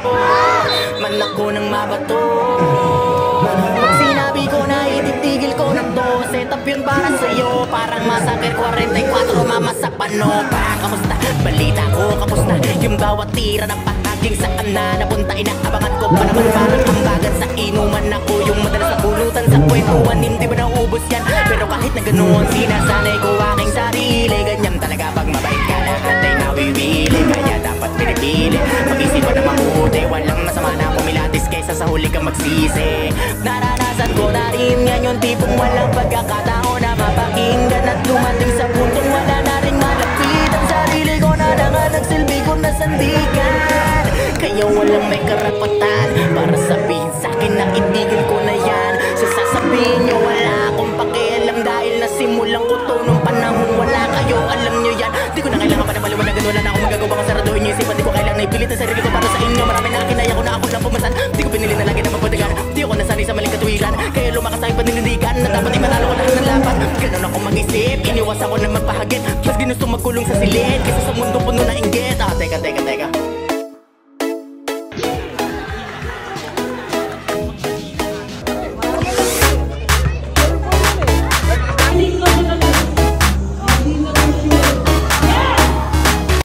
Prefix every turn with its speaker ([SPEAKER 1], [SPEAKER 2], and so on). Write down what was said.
[SPEAKER 1] Man ako ng mabato. Pag sinabi ko na ititigil ko na to, set up yun para sa'yo. Parang Massacre 44, mama sa panopa. Kamusta? Balita ko, kamusta? Yung bawat tira ng pahaging saan na napunta, inaabangan ko pa naman. Parang ambagan sa inuman ako, yung madalas na pulutan sa kwentuhan. Hindi ba naubos yan? Pero kahit na ganoon, sinasanay ko aking sarili. Ganyan talaga pag mabait ka, lahat ay nawiwili. Kaya dapat pinipili, mag-isipan na mabuti. Walang masama na pumilatis kaysa sa huli kang magsisi. Naranasan ko na rin yan, yung tipong walang pagkakataon na mapakinggan. At dumating sa puntong wala na rin malapit. Ang sarili ko na nga nagsilbi ko na sandigan. Kaya walang may karapatan para sabihin sa'kin na itigil ko na yan. So sasabihin nyo wala akong pakialam, dahil nasimulan ko to nung panahon wala kayo, alam nyo yan. Di ko na kailangan pa na maliwanagan, wala na akong magagawa kung saraduhin nyo isipan. Di ko kailangan na ipilit ang sarili ko para sa inyo. Marami na akinaya ko na ako lang pumasan. Di ko pinili na lagi na mapadagan. Di ako nasanay sa maling katuwiran, kaya lumakas aking paninindigan na dapat ay manalo ko lahat ng laban. Ganun ako mag-isip, iniwas ako na magpahagit. Mas ginusto magkulong sa silid kaysa sa mundo puno na inggit. Teka